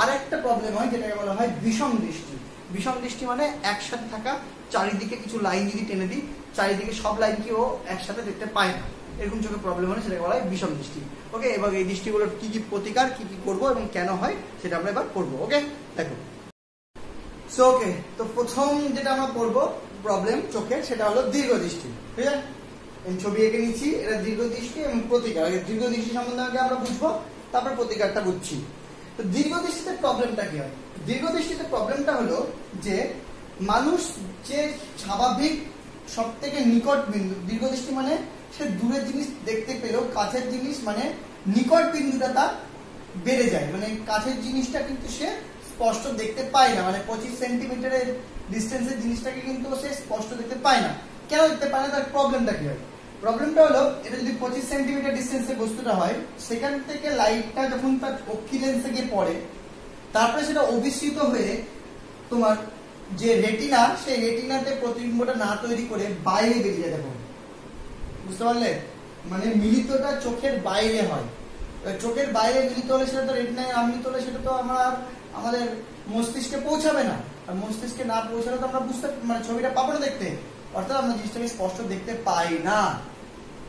আর একটা প্রবলেম হয় যেটাকে বলা হয় বিষম দৃষ্টি। বিষম দৃষ্টি মানে একসাথে থাকা, চারিদিকে কিছু লাইন যদি টেনে দিই, চারিদিকে সব লাইনকে ও একসাথে দেখতে পায় না, এরকম চোখে প্রবলেম হলে সেটাকে বলা হয় বিষম দৃষ্টি। ওকে, এবার এই দৃষ্টিগুলোর কি কি প্রতিকার, কি কি করবো এবং কেন হয় সেটা আমরা এবার পড়বো। ওকে, দেখো। সো ওকে, তো প্রথম যেটা আমরা পড়বো প্রবলেম চোখের, সেটা হলো দীর্ঘদৃষ্টি। ঠিক আছে, ছবি এঁকে নিচ্ছি, এটা দীর্ঘদৃষ্টি এবং প্রতিকার। দীর্ঘদৃষ্টি সম্বন্ধে আগে আমরা বুঝবো, তারপর প্রতিকারটা বুঝছি। তো দীর্ঘদৃষ্টিতে প্রবলেমটা কি হয়? দীর্ঘদৃষ্টিতে প্রবলেমটা হলো যে মানুষ যে স্বাভাবিক সব থেকে নিকট বিন্দু, দীর্ঘদৃষ্টি মানে সে দূরের জিনিস দেখতে পেলেও কাছের জিনিস মানে নিকট বিন্দুটা তার বেড়ে যায়, মানে কাছের জিনিসটা কিন্তু সে স্পষ্ট দেখতে পায় না, মানে 25 সেন্টিমিটারের ডিস্টেন্সের জিনিসটাকে কিন্তু সে স্পষ্ট দেখতে পায় না। কেন দেখতে পায় না, তার প্রবলেমটা কি হয়? প্রবলেমটা হলো, এটা যদি 25 সেন্টিমিটার ডিস্টেন্সের বস্তুটা হয়, সেখান থেকে লাইটটা যখন তার অক্ষি লেন্সে গিয়ে পড়ে, তারপরে সেটা অভিসৃত হয়ে তোমার যে রেটিনা, সেই রেটিনাতে প্রতিবিম্বটা না তৈরি করে বাইরে বেরিয়ে যায়। দেখো, বুঝতে পারলে? মানে মিলিতটা চোখের বাইরে হয়, চোখের বাইরে মিলিত হলে সেটা তো রেটিনায় মিলিত হলে সেটা তো আমাদের মস্তিষ্কে পৌঁছাবে না, আর মস্তিষ্কে না পৌঁছালে তো আমরা বুঝতে মানে ছবিটা পাবো না দেখতে, অর্থাৎ আমরা জিনিসটাকে স্পষ্ট দেখতে পাই না।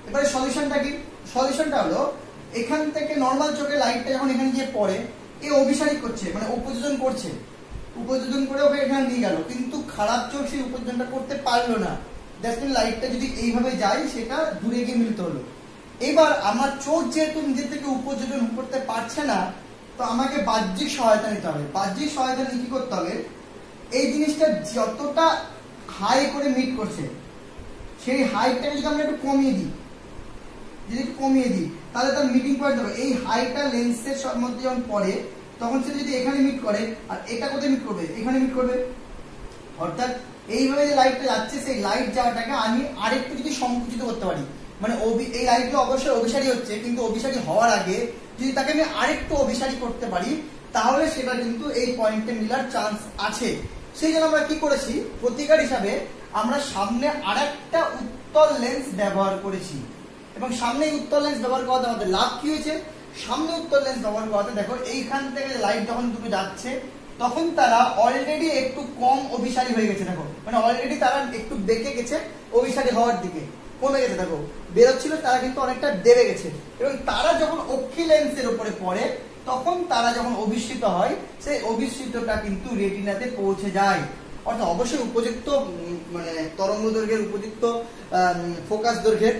এবারে সলিউশনটা কি? সলিউশনটা হলো, এখান থেকে নর্মাল চোখে লাইটটা যখন এখানে গিয়ে পড়ে, এ অভিসারী করছে, মানে উপযোজন করছে, উপযোজন করে ওকে এখানে নিয়ে গেল, কিন্তু খারাপ চোখ সেই উপযোজনটা করতে পারলো না। দ্যাটস মিন লাইটটা যদি এইভাবে যায়, সেটা দূরে গিয়ে মিলিত হলো। এবার আমার চোখ যেহেতু নিজের থেকে উপযোজন করতে পারছে না, তো আমাকে বাহ্যিক সহায়তা নিতে হবে। বাহ্যিক সহায়তা নিয়ে কি করতে হবে? এই জিনিসটা যতটা হাই করে মিট করছে, সেই হাইটটাকে যদি আমরা একটু কমিয়ে দিই, তাহলে তার মিটিং পয়েন্ট হবে। এই হাইটা লেন্সের মধ্যে যখন পড়ে, তখন সেটা যদি এখানে মিট করে, আর এটা কোথায় মিট করবে? এখানে মিট করবে। অর্থাৎ এইভাবে যে লাইটটা যাচ্ছে, সেই লাইট যাওয়াটাকে আমি আরেকটু যদি সংকুচিত করতে পারি, মানে এই লাইটগুলো অবশ্যই অভিসারী হচ্ছে, কিন্তু অভিসারী হওয়ার আগে যদি তাকে আমি আরেকটু অভিসারী করতে পারি, তাহলে সেটা কিন্তু এই পয়েন্টে মিলার চান্স আছে। সেই জন্য আমরা কি করেছি, প্রতিকার হিসাবে আমরা সামনে আরেকটা উত্তল লেন্স ব্যবহার করেছি। এবং সামনে উত্তল লেন্স ব্যবহার করাতে আমাদের লাভ কি হয়েছে? সামনে উত্তল লেন্স ব্যবহার করাতে দেখো, এইখান থেকে লাইট যখন তুমি যাচ্ছে, তখন তারা অলরেডি একটু কম অভিসারী হয়ে গেছে। দেখো, মানে অলরেডি তারা একটু বেঁকে গেছে, অভিসারী হওয়ার দিকে কমে গেছে। দেখো, বেরোচ্ছিল, তারা কিন্তু অনেকটা দেবে গেছে। এবং তারা যখন অক্ষি লেন্সের উপরে পড়ে, তখন তারা যখন অভিসৃত হয়, সেই অভিসৃতটা কিন্তু রেটিনাতে পৌঁছে যায়। অর্থাৎ অবশ্যই উপযুক্ত মানে তরঙ্গ দৈর্ঘ্যের, উপযুক্ত ফোকাস দৈর্ঘ্যের,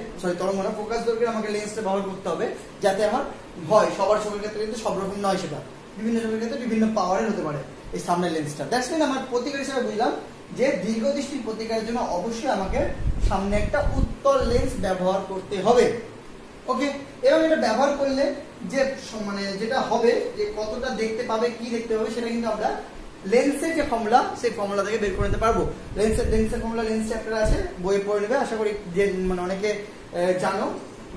ফোকাস দৈর্ঘ্যের আমাকে লেন্সটা ব্যবহার করতে হবে, যাতে আমার হয়। সবার চোখের ক্ষেত্রে কিন্তু সব রকম নয়, সেটা বিভিন্ন চোখের ক্ষেত্রে বিভিন্ন পাওয়ারের হতে পারে এই সামনের লেন্সটা। দ্যাটস মিন আমার প্রতিকার হিসেবে বুঝলাম যে দীর্ঘদৃষ্টির প্রতিকারের জন্য অবশ্যই আমাকে সামনে একটা উত্তল লেন্স ব্যবহার করতে হবে। ওকে, এবং এটা ব্যবহার করলে যে মানে যেটা হবে, যে কতটা দেখতে পাবে, কি দেখতে পাবে, সেটা কিন্তু আমরা লেন্সের যে ফর্মুলা সেই ফর্মুলা থেকে বের করে নিতে পারবো। লেন্সের ফর্মুলা লেন্স চ্যাপ্টার আছে, বইয়ে পড়ে নেবে, আশা করি যে মানে অনেকে জানো,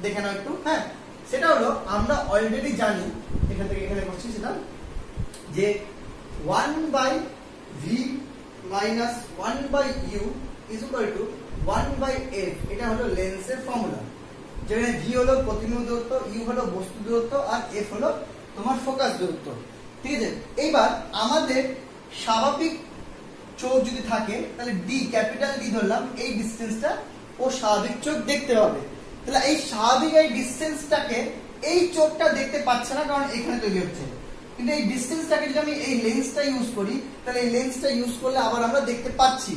দেখে নাও একটু। হ্যাঁ, সেটা হলো আমরা অলরেডি জানি, এখান থেকে এখানে করছি সেটা, যে 1/v minus 1/u is equal to 1/f। এটা হলো লেন্সের ফর্মুলা, যেখানে v হলো প্রতিবিম্ব দূরত্ব, u হলো বস্তু দূরত্ব, আর f হলো তোমার ফোকাস দূরত্ব। ঠিক আছে, এইবার আমাদের স্বাভাবিক চোখ যদি থাকে তাহলে d, ক্যাপিটাল D ধরলাম, এই ডিসটেন্সটা ও স্বাভাবিক চোখ দেখতে পাবে। তাহলে এই স্বাভাবিক এই ডিসটেন্সটাকে এই চোখটা দেখতে পাচ্ছে না, কারণ এখানে তৈরি হচ্ছে। কিন্তু এই ডিসটেন্সটাকে যদি আমি এই লেন্সটা ইউজ করি, তাহলে এই লেন্সটা ইউজ করলে আবার আমরা দেখতে পাচ্ছি,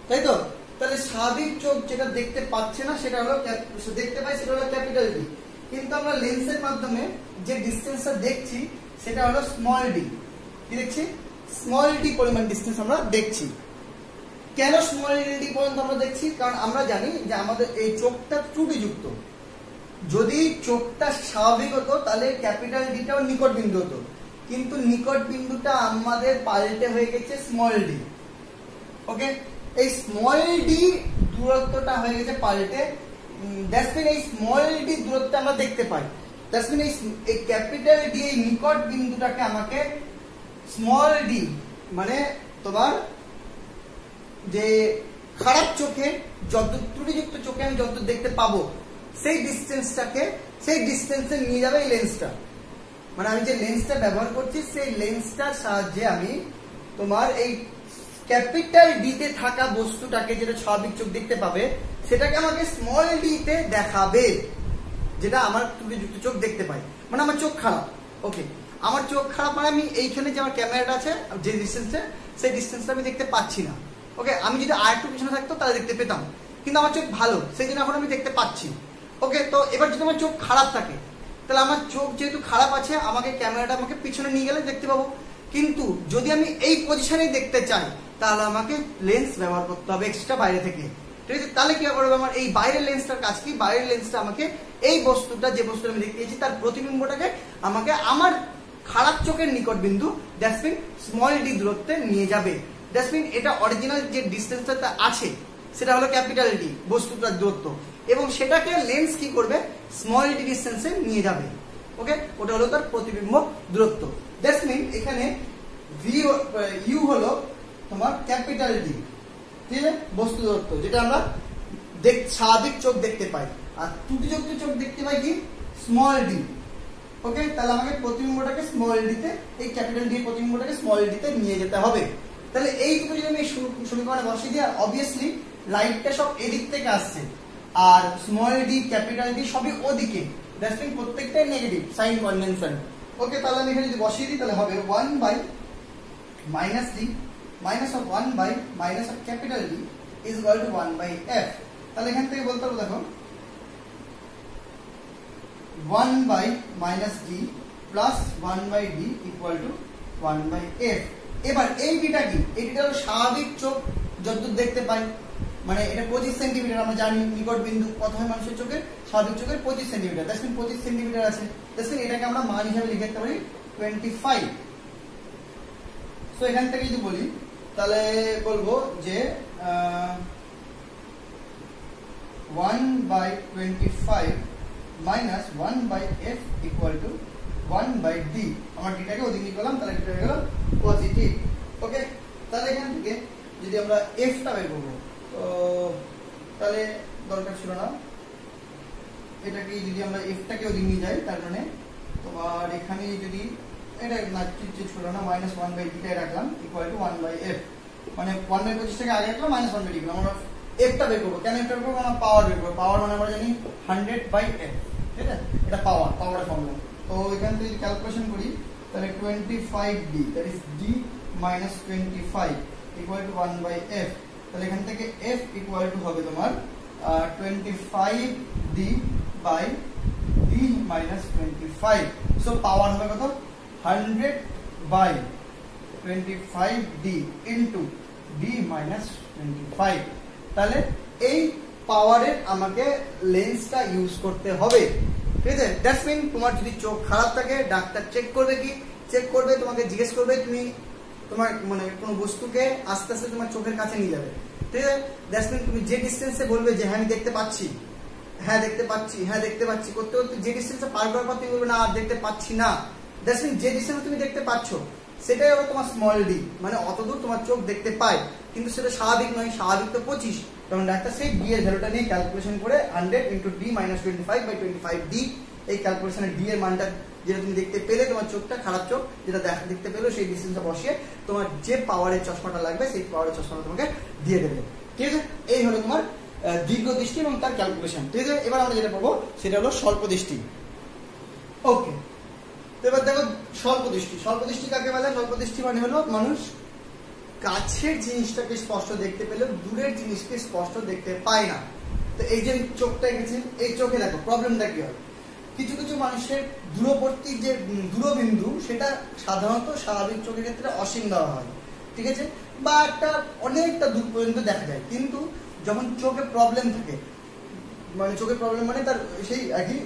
তাই তো? তাহলে স্বাভাবিক চোখ যেটা দেখতে পাচ্ছে না সেটা হলো দেখতে পাই সেটা হলো ক্যাপিটাল D, কিন্তু আমরা লেন্সের মাধ্যমে যে ডিসটেন্সটা দেখছি সেটা হলো স্মল d। কি দেখছি? স্মল d পরিমাণ ডিসটেন্স আমরা দেখছি। কেন স্মল d পর্যন্ত আমরা দেখছি? কারণ আমরা জানি যে আমাদের এই চোখটা ত্রুটিযুক্ত। যদি চোখটা স্বাভাবিক হতো তাহলে ক্যাপিটাল D টাও নিকট বিন্দু হতো, কিন্তু নিকট বিন্দুটা আমাদের পাল্টে হয়ে গেছে স্মল d। ওকে, এই স্মল d দূরত্বটা হয়ে গেছে পাল্টে, দ্যাটস মিন এই স্মল d দূরত্ব আমরা দেখতে পাই। দ্যাটস মিন এই ক্যাপিটাল D এই নিকট বিন্দুটাকে আমাকে স্মল d মানে তোমার যে খারাপ চোখে যত ত্রুটিযুক্ত চোখে আমি যত দেখতে পাবো সেই ডিসটেন্সে নিয়ে যাবে এই লেন্সটা। মানে আমি যে লেন্সটা ব্যবহার করছি সেই লেন্সটার সাহায্যে আমি তোমার এই ক্যাপিটাল D তে থাকা বস্তুটাকে, যেটা স্বাভাবিক চোখ দেখতে পাবে, সেটাকে আমাকে স্মল d তে দেখাবে, যেটা আমার ত্রুটিযুক্ত চোখ দেখতে পাই। মানে আমার চোখ খারাপ। ওকে, আমার চোখ খারাপ মানে আমি এইখানে যে আমার ক্যামেরাটা আছে যে ডিসটেন্সে, সেই ডিসটেন্সটা আমি দেখতে পাচ্ছি না। ওকে, আমি যদি আর একটু পিছনে থাকতো তাহলে দেখতে পেতাম, কিন্তু আমার চোখ ভালো সেই জন্য এখন আমি দেখতে পাচ্ছি। ওকে, তো এবার যদি আমার চোখ খারাপ থাকে তাহলে আমার চোখ যেহেতু খারাপ আছে, আমাকে ক্যামেরাটা আমাকে পিছনে নিয়ে গেলে দেখতে পাবো। কিন্তু যদি আমি এই পজিশনেই দেখতে চাই তাহলে আমাকে লেন্স ব্যবহার করতে হবে এক্সট্রা বাইরে থেকে। ঠিক আছে, তাহলে কি করবে? আমার এই বাইরের লেন্সটার কাজ কি? বাইরের লেন্সটা আমাকে এই বস্তুটা, যে বস্তুটা আমি দেখতে চাইছি তার প্রতিবিম্বটাকে আমাকে আমার খারাপ চোখের নিকট বিন্দু, দ্যাটস মিন স্মল d দূরত্বে নিয়ে যাবে। দ্যাটস মিন এটা অরিজিনাল যে ডিসটেন্সটা আছে সেটা হলো ক্যাপিটাল D, বস্তুটার দূরত্ব, এবং সেটাকে লেন্স কি করবে? স্মল d ডিসটেন্সে নিয়ে যাবে। ওকে, ওটা হলো তার প্রতিবিম্ব দূরত্ব। দ্যাটস মিন এখানে u হলো তোমার ক্যাপিটাল D, ঠিক আছে, বস্তু দূরত্ব, যেটা আমরা স্বাভাবিক চোখ দেখতে পাই। আর ত্রুটিযুক্ত চোখ দেখতে পাই কি? Small d। ওকে, তাহলে আমাকে প্রতিবিম্বটাকে স্মল d তে, এই ক্যাপিটাল D প্রতিবিম্বটাকে স্মল d তে নিয়ে যেতে হবে। তাহলে এইটুকু যদি আমি সমীকরণে বসিয়ে দিই, অবভিয়াসলি লাইটটা সব এদিক থেকে আসছে, আর স্মল d ক্যাপিটাল D সবই ওদিকে, দ্যাটস মিন প্রত্যেকটাই নেগেটিভ সাইন কনভেনশন। ওকে, তাহলে আমি এখানে যদি বসিয়ে দিই তাহলে হবে 1/-d minus of 1/- of capital D is equal to 1/f। তাহলে এখান থেকে বলতে হবে, দেখো 1/-d plus 1/d equal to 1/f। এবার এই ডিটা কি? এই ডিটা হলো স্বাভাবিক চোখ যতদূর দেখতে পাই, মানে এটা 25 সেন্টিমিটার। আমরা জানি নিকট বিন্দু কত হয় মানুষের চোখের, স্বাভাবিক চোখের 25 সেন্টিমিটার। দ্যাটস মিন 25 সেন্টিমিটার আছে। দ্যাটস মিন এটাকে আমরা মান হিসেবে লিখে দিতে পারি 25। সো এখান থেকে যদি বলি তাহলে বলবো যে 1/25 minus 1/f equal to 1/d। আমরা ডিটাকে ওদিকে নিয়ে গেলাম, তাহলে ডিটা হয়ে গেল পজিটিভ। ওকে, তাহলে এখান থেকে যদি আমরা এফটা বের করবো, তো তাহলে দরকার ছিল না এটাকে, যদি আমরা এফটাকে ওদিকে নিয়ে যাই, তার মানে তোমার এখানে যদি এটা না ছিল না, -1/d রাখলাম ইকুয়াল টু 1/f, মানে 1/25 টাকে আগে রাখলাম, -1/d আমরা এফটা বের করবো। কেন এফটা বের করবো? আমরা পাওয়ার বের করবো। পাওয়ার মানে আমরা জানি 100/f, ঠিক আছে, এটা পাওয়ারের ফর্মুলা। তো এখান থেকে যদি ক্যালকুলেশন করি তাহলে 25d, that is d minus 25 equal to 1/f। তাহলে এখান থেকে f equal to হবে তোমার 25d by d minus 25। So পাওয়ার হবে কত? 100/25d into d minus 25। তাহলে এই পাওয়ারের আমাকে লেন্সটা ইউজ করতে হবে, ঠিক আছে। দ্যাটস মিন তোমার যদি চোখ খারাপ থাকে, ডাক্তার চেক করবে, কি চেক করবে? তোমাকে জিজ্ঞেস করবে তুমি তোমার মানে কোনো বস্তুকে আস্তে আস্তে তোমার চোখের কাছে নিয়ে যাবে, ঠিক আছে? দ্যাটস মিন তুমি যে ডিস্টেন্সে বলবে যে হ্যাঁ আমি দেখতে পাচ্ছি, হ্যাঁ দেখতে পাচ্ছি, হ্যাঁ দেখতে পাচ্ছি করতে করতে যে ডিস্টেন্সে পার করার পর তুমি বলবে না আর দেখতে পাচ্ছি না, দ্যাটস মিন যে ডিস্টেন্সে তুমি দেখতে পাচ্ছ সেটাই হলো তোমার স্মল ডি, মানে অতদূর তোমার চোখ দেখতে পায়, কিন্তু সেটা স্বাভাবিক নয়, স্বাভাবিক তো 25। তখন ডাক্তার সেই ডি এর ভ্যালুটা নিয়ে ক্যালকুলেশন করে 100 × d - 25/25d, এই ক্যালকুলেশনের ডি এর মানটা যেটা তুমি দেখতে পেলে, তোমার চোখটা খারাপ চোখ যেটা দেখতে পেলো সেই ডিস্টেন্সটা বসিয়ে তোমার যে পাওয়ারের চশমাটা লাগবে সেই পাওয়ারের চশমাটা তোমাকে দিয়ে দেবে, ঠিক আছে? এই হলো তোমার দীর্ঘ দৃষ্টি এবং তার ক্যালকুলেশন, ঠিক আছে? এবার আমরা যেটা পাবো সেটা হলো স্বল্প দৃষ্টি। ওকে, তো এবার দেখো স্বল্প দৃষ্টি। স্বল্প দৃষ্টি কাকে বলে? স্বল্প দৃষ্টি মানে হলো মানুষ কাছের জিনিসটাকে স্পষ্ট দেখতে পেলেও দূরের জিনিসকে স্পষ্ট দেখতে পায় না। তো এই যে চোখটা এঁকেছেন, এই চোখে দেখো প্রবলেমটা কি হয়, কিছু কিছু মানুষের দূরবর্তী যে দূরবিন্দু সেটা সাধারণত স্বাভাবিক চোখের ক্ষেত্রে অসীম দেওয়া হয়, ঠিক আছে, বা একটা অনেকটা দূর পর্যন্ত দেখা যায়, কিন্তু যখন চোখে প্রবলেম থাকে, মানে চোখের প্রবলেম মানে তার সেই একই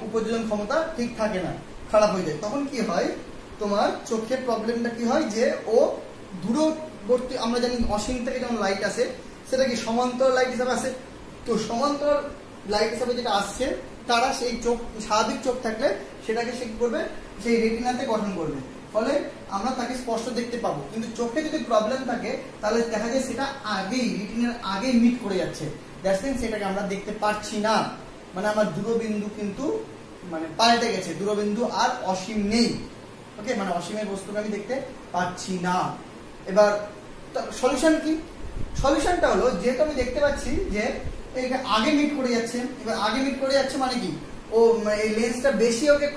উপযোজন ক্ষমতা ঠিক থাকে না, খারাপ হয়ে যায়, তখন কি হয় তোমার চোখের প্রবলেমটা কি হয় যে ও দূরবর্তী, আমরা জানি অসীম থেকে যেমন লাইট আসে সেটা কি সমান্তরাল লাইট হিসাবে আসে, তো সমান্তরাল লাইট হিসাবে যেটা আসছে তারা সেই চোখ স্বাভাবিক চোখ থাকলে সেটাকে সে কি করবে, সেই রেটিনাতে গঠন করবে, ফলে আমরা তাকে স্পষ্ট দেখতে পাবো। কিন্তু চোখে যদি প্রবলেম থাকে তাহলে দেখা যায় সেটা আগেই রেটিনার আগেই মিট করে যাচ্ছে, দ্যাটস মিন সেটাকে আমরা দেখতে পাচ্ছি না, মানে আমার দূরবিন্দু কিন্তু মানে পাল্টে গেছে, দূরবিন্দু আর অসীম নেই, ওকে, মানে অসীমের বস্তুকে আমি দেখতে পাচ্ছি না। এবার সলিউশন কি? সলিউশনটা হলো যেহেতু আমি দেখতে পাচ্ছি যে আগে মিট করে যাচ্ছে, এবার আগে মিট করে যাচ্ছে মানে কি ও এই লেন্সটা বেশি ওকে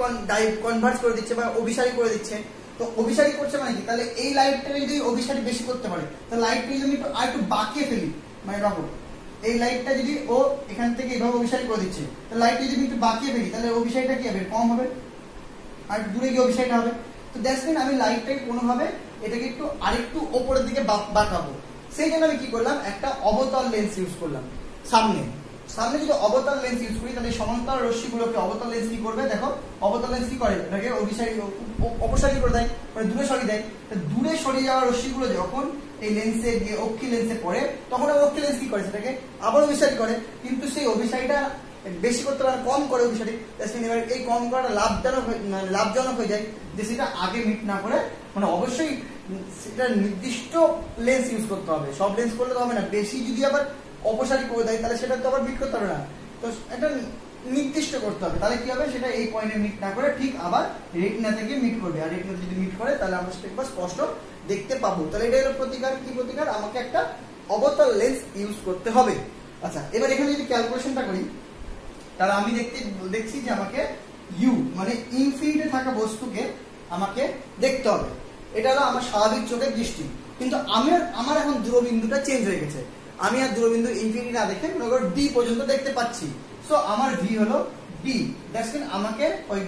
কনভার্ট করে দিচ্ছে বা অভিসারী করে দিচ্ছে, তো অভিসারী করছে মানে কি, তাহলে এই লাইটটাকে যদি অভিসারী বেশি করতে পারে তাহলে লাইটটা যদি আমি একটু বাঁকিয়ে ফেলি, মানে দেখো এই লাইটটা যদি ও এখান থেকে এইভাবে অভিসারী করে দিচ্ছে, তাহলে লাইটটা যদি একটু বাঁকিয়ে ফেলি তাহলে অভিসারীটা কি হবে, কম হবে, আর দূরে গিয়ে অভিসারীটা হবে। তো দ্যাটস মিন আমি লাইটটাকে কোনোভাবে এটাকে একটু আরেকটু ওপরের দিকে বাঁকাবো, সেই জন্য আমি কি করলাম, একটা অবতল লেন্স ইউজ করলাম। সামনে যদি অবতল লেন্স ইউজ করি তাহলে সমান্তরাল রশ্মিগুলোকে অবতল লেন্স কি করবে, দেখো অবতল লেন্স কি করে, এটাকে অপসারী করে দেয়, মানে দূরে সরিয়ে দেয়। দূরে সরিয়ে যাওয়া রশ্মিগুলো যখন এই লেন্সে গিয়ে অক্ষি লেন্সে পড়ে তখন অক্ষি লেন্স কি করে, সেটাকে আবার অভিসারী করে, কিন্তু সেই অভিসারীটা বেশি করতে পারে, কম করে অভিসারী, এবার এই কম করাটা লাভজনক হয়ে যায়, যে সেটা আগে মিট না করে, মানে অবশ্যই সেটা নির্দিষ্ট লেন্স ইউজ করতে হবে, সব লেন্স করলে তো হবে না, বেশি যদি আবার অপসারী করে দেয় তাহলে সেটা তো আবার মিট করতে হবে না, তো এটা নির্দিষ্ট করতে হবে, তাহলে কি হবে সেটা এই পয়েন্টে মিট না করে ঠিক আবার রেটিনা থেকে মিট করবে, আর রেটিনা যদি মিট করে তাহলে আমরা সেটা স্পষ্ট দেখতে পাবো। তাহলে এটা হলো প্রতিকার। কি প্রতিকার? আমাকে একটা অবতল লেন্স ইউজ করতে হবে। আচ্ছা, এবার এখানে যদি ক্যালকুলেশনটা করি তাহলে আমি দেখছি যে আমাকে ইউ মানে ইনফিনিটে থাকা বস্তুকে আমাকে দেখতে হবে, এটা হলো আমার স্বাভাবিক চোখের দৃষ্টি, কিন্তু আমার এখন দূরবিন্দুটা চেঞ্জ হয়ে গেছে, আমি আর দূরবিন্দু ইনফিনিটি না দেখে মনে করো ডি পর্যন্ত দেখতে পাচ্ছি, সো আমার ভি হলো ডি, দ্যাটস মিন আমাকে ওই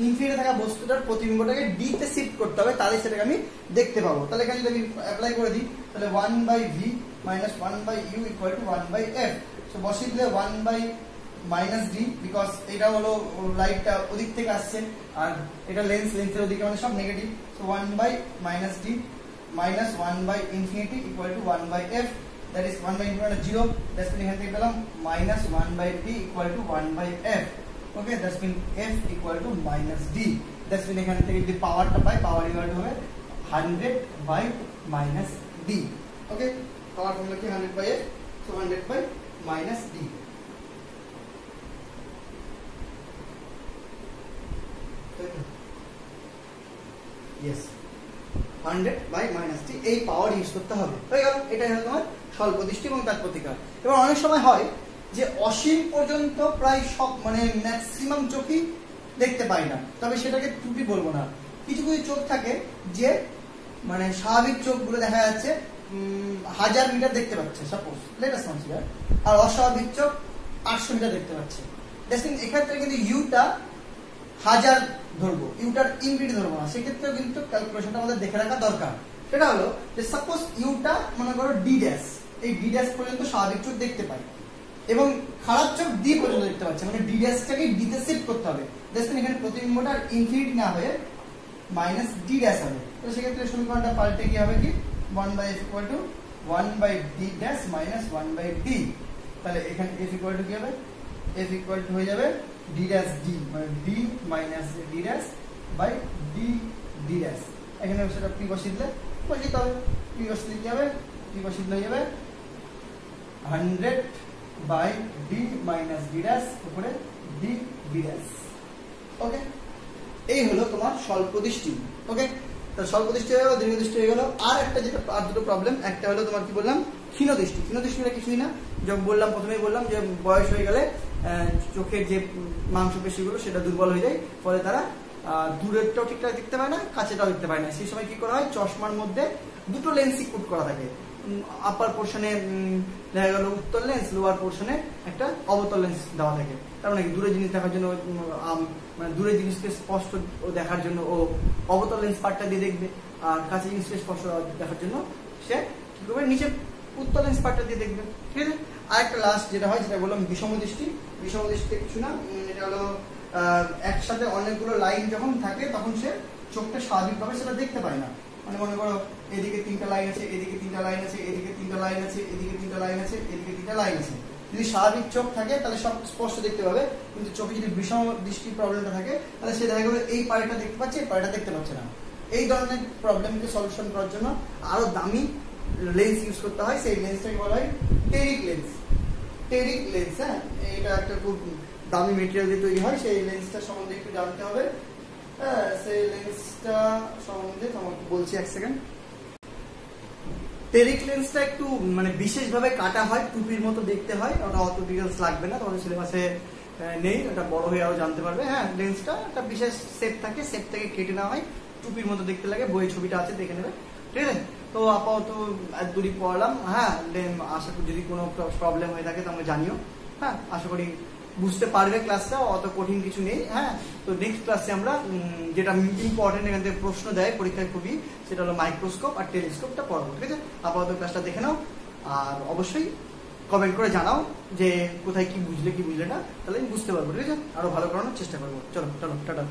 ইনফিনিটে থাকা বস্তুটার প্রতিবিম্বটাকে ডি তে শিফট করতে হবে, তাহলে সেটাকে আমি দেখতে পাবো। তাহলে এখানে যদি আমি অ্যাপ্লাই করে দিই তাহলে 1/v - 1/u = 1/f, সো বসিয়ে দিলে 1/-d, বিকজ এটা হলো লাইটটা ওদিক থেকে আসছে আর এটা লেন্সের ওদিকে মানে সব negative, so 1/-d minus 1/infinity = 1/f, that is 1/infinity মানে 0, that's mean এখান থেকে পেলাম minus 1/d = 1/f, okay, that's mean f = -d, that's mean এখান থেকে যদি পাওয়ারটা পাই পাওয়ার ইকুয়াল হবে 100/-d, okay, পাওয়ার ফর্মুলা কি 100/f, so 100/-d, yes, 100/-d এই পাওয়ার ইউজ করতে হবে, হয়ে গেল। এটাই হলো তোমার স্বল্প দৃষ্টি এবং তার প্রতিকার। এবার অনেক সময় হয় যে অসীম পর্যন্ত প্রায় সব মানে ম্যাক্সিমাম চোখই দেখতে পাই না, তবে সেটাকে ত্রুটি বলবো না, কিছু কিছু চোখ থাকে যে মানে স্বাভাবিক চোখগুলো দেখা যাচ্ছে 1000 মিটার দেখতে পাচ্ছে, সাপোজ লেট আস কনসিডার, আর অস্বাভাবিক চোখ 800 মিটার দেখতে পাচ্ছে, দেখুন এক্ষেত্রে কিন্তু ইউটা 1000 ধরবো, ইউটার ইনফিনিটি ধরবো না, সেক্ষেত্রেও কিন্তু ক্যালকুলেশনটা আমাদের দেখে রাখা দরকার। সেটা হলো যে সাপোজ ইউটা মনে করো ডি ড্যাশ, এই ডি ড্যাশ পর্যন্ত স্বাভাবিক চোখ দেখতে পাই এবং খারাপ চোখ ডি পর্যন্ত দেখতে পাচ্ছে, মানে ডি ড্যাশটাকে ডিতে শিফট করতে হবে, দেখুন এখানে প্রতিবিম্বটা ইনফিনিটি না হয়ে -d ড্যাশ হবে, তো সেক্ষেত্রে সমীকরণটা পাল্টে কি হবে কি 1/f equal to 1/d dash minus 1/d। তাহলে এখানে f ইকুয়াল টু কি হবে, f ইকুয়াল টু হয়ে যাবে d ড্যাশ d মানে d minus d dash by d d dash. এখানে সেটা p বসিয়ে দিলে বসিয়ে হবে, p বসিয়ে কি হবে, p বসিয়ে দিলে হয়ে যাবে 100/d মাইনাস d ড্যাশ উপরে d d ড্যাশ। ওকে, এই হলো তোমার স্বল্পদৃষ্টি। ওকে, তো স্বল্পদৃষ্টি হয়ে গেল, দীর্ঘদৃষ্টি হয়ে গেল। আর একটা যেটা আর দুটো প্রবলেম, একটা হলো তোমার কি বললাম ক্ষীণদৃষ্টি। ক্ষীণদৃষ্টিটা কিছুই না, যখন বললাম প্রথমেই বললাম যে বয়স হয়ে গেলে চোখের যে মাংসপেশিগুলো সেটা দুর্বল হয়ে যায়, ফলে তারা দূরেরটাও ঠিকঠাক দেখতে পায় না, কাছেটাও দেখতে পায় না। সেই সময় কি করা হয়, চশমার মধ্যে দুটো লেন্সই পুট করা থাকে। আপার পোর্শনে দেখা গেল উত্তল লেন্স, লোয়ার পোর্শনে একটা অবতল লেন্স দেওয়া থাকে। তার মানে দূরের জিনিস দেখার জন্য মানে দূরের জিনিসকে স্পষ্ট দেখার জন্য ও অবতল লেন্স পার্টটা দিয়ে দেখবে, আর কাছে জিনিসকে স্পষ্ট দেখার জন্য সে কি করবে, নিচে উত্তল লেন্স পার্টটা দিয়ে দেখবে। ঠিক আছে, আর একটা লাস্ট যেটা হয়, যেটা বললাম বিষমদৃষ্টি। বিষমদৃষ্টিতে কিছু না, এটা হলো একসাথে অনেকগুলো লাইন যখন থাকে তখন সে চোখটা স্বাভাবিকভাবে সেটা দেখতে পায় না। মানে মনে করো এদিকে 3টা লাইন আছে, এদিকে 3টা লাইন আছে, এদিকে 3টা লাইন আছে, এদিকে 3টা লাইন আছে, এদিকে 3টা লাইন আছে। যদি স্বাভাবিক চোখ থাকে তাহলে সব স্পষ্ট দেখতে পাবে, কিন্তু চোখে যদি বিষম দৃষ্টির প্রবলেমটা থাকে তাহলে সে দেখা গেলো এই পার্টটা দেখতে পাচ্ছে, এই পার্টটা দেখতে পাচ্ছে না। এই ধরনের প্রবলেমকে সলিউশন করার জন্য আরো দামি লেন্স ইউজ করতে হয়। সেই লেন্সটাকে বলা হয় টেরিক লেন্স। টেরিক লেন্স, হ্যাঁ, এটা একটা খুব দামি মেটেরিয়াল দিয়ে তৈরি হয়। সেই লেন্সটা সম্বন্ধে একটু জানতে হবে। হ্যাঁ, সেই লেন্সটা সম্বন্ধে তোমাকে বলছি এক সেকেন্ড। টেরিক লেন্সটা একটু মানে বিশেষভাবে কাটা হয়, টুপির মতো দেখতে হয়। ওটা অত ডিটেলস লাগবে না, তোমাদের সিলেবাসে নেই, ওটা বড় হয়ে আরো জানতে পারবে। হ্যাঁ, লেন্সটা একটা বিশেষ শেপ থাকে, শেপ থেকে কেটে নেওয়া হয়, টুপির মতো দেখতে লাগে। বইয়ের ছবিটা আছে, দেখে নেবে। ঠিক আছে, তো আপাতত এক দুটি পড়লাম। হ্যাঁ, আশা করি যদি কোনো প্রবলেম হয়ে থাকে তোমাকে জানিও। হ্যাঁ, আশা করি বুঝতে পারবে ক্লাসটা, অত কঠিন কিছু নেই। হ্যাঁ, তো নেক্সট ক্লাসে আমরা যেটা ইম্পর্টেন্ট এখান থেকে প্রশ্ন দেয় পরীক্ষায় খুবই, সেটা হলো মাইক্রোস্কোপ আর টেলিস্কোপটা পড়াবো। ঠিক আছে, আপাতত ক্লাসটা দেখে নাও, আর অবশ্যই কমেন্ট করে জানাও যে কোথায় কি বুঝলে কি বুঝলে না, তাহলে আমি বুঝতে পারবো। ঠিক আছে, আরো ভালো করানোর চেষ্টা করবো। চলো চলো, টাটা।